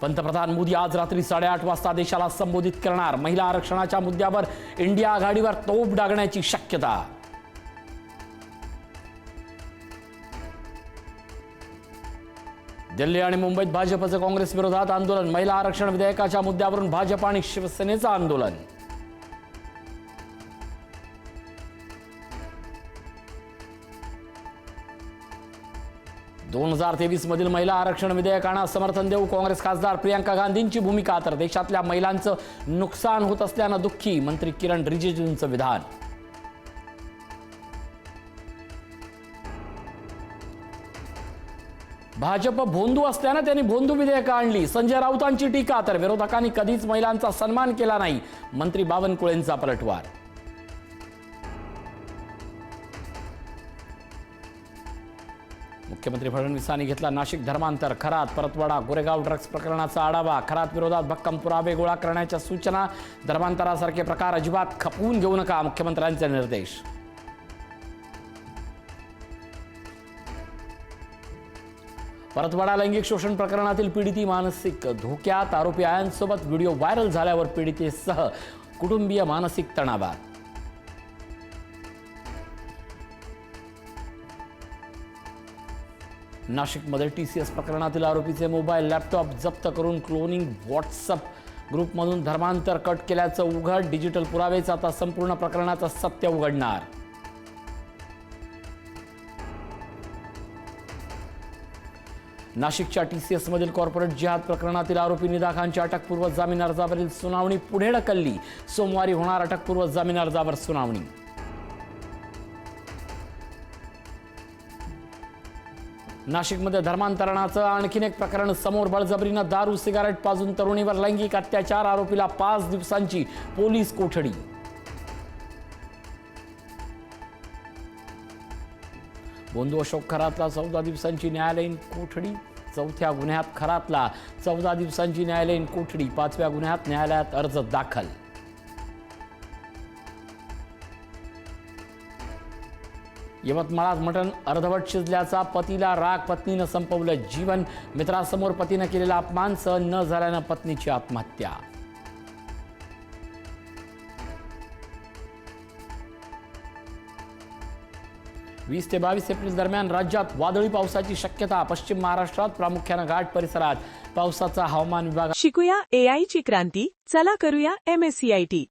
पंतप्रधान मोदी आज रात्री 8:30 वाजता देशाला संबोधित करणार। महिला आरक्षणाच्या मुद्द्यावर इंडिया आघाडीवर तोफ डागण्याची शक्यता। दिल्ली आणि मुंबईत भाजपचं काँग्रेस विरोधात आंदोलन। महिला आरक्षण विधेयकाच्या मुद्द्यावरून भाजप आणि शिवसेनेचं आंदोलन। दोन 2023 मधील महिला आरक्षण विधेयकांना समर्थन देऊ काँग्रेस खासदार प्रियंका गांधींची भूमिका। तर देशातल्या महिलांचं नुकसान होत असल्यानं दुःखी मंत्री किरण रिजिजूंचं विधान। भाजप भोंदू असल्यानं त्यांनी भोंदू विधेयक आणली। संजय राऊतांची टीका। तर विरोधकांनी कधीच महिलांचा सन्मान केला नाही, मंत्री बावनकुळेंचा पलटवार। मुख्यमंत्री फडणवीसांनी घेतला नाशिक धर्मांतर। खरात, परतवाडा, गोरेगाव ड्रग्ज प्रकरणाचा आढावा। खरात विरोधात भक्कम पुरावे गोळा करण्याच्या सूचना। धर्मांतरासारखे प्रकार अजिबात खपवून घेऊ नका, मुख्यमंत्र्यांचे निर्देश। परतवाडा लैंगिक शोषण प्रकरणातील पीडिती मानसिक धोक्यात। आरोपी आयांसोबत व्हिडिओ व्हायरल झाल्यावर पीडितेसह कुटुंबीय मानसिक तणावात। नाशिकमध्ये TCS प्रकरणातील आरोपीचे मोबाईल, लॅपटॉप जप्त करून क्लोनिंग व्हॉट्सअप ग्रुपमधून धर्मांतर कट केल्याचं उघड। डिजिटल पुरावेच आता संपूर्ण प्रकरणाचं सत्य उघडणार। नाशिकच्या TCS मधील कॉर्पोरेट जिहाद प्रकरणातील आरोपी निदा खानच्या अटकपूर्व जामीन अर्जावरील सुनावणी पुढे ढकलली। सोमवारी होणार अटकपूर्व जामीन अर्जावर सुनावणी। नाशिकमध्ये धर्मांतरणाचं आणखीन एक प्रकरण समोर। बळजबरीनं दारू सिगारेट पाजून तरुणीवर लैंगिक अत्याचार। आरोपीला 5 दिवसांची पोलीस कोठडी। बोंधू अशोक खरातला 14 दिवसांची न्यायालयीन कोठडी। चौथ्या गुन्ह्यात खरातला 14 दिवसांची न्यायालयीन कोठडी। 5व्या गुन्ह्यात न्यायालयात अर्ज दाखल। यवतमाळात मटण अर्धवट शिजल्याचा पतीला राग। पत्नीनं संपवलं जीवन। मित्रासमोर पतीनं केलेला अपमान सहन न झाल्यानं पत्नीची आत्महत्या। वीस ते 22 एप्रिल दरम्यान राज्यात वादळी पावसाची शक्यता। पश्चिम महाराष्ट्रात प्रामुख्यानं घाट परिसरात पावसाचा हवामान विभाग। शिकूया AI ची क्रांती, चला करूया MSCIT।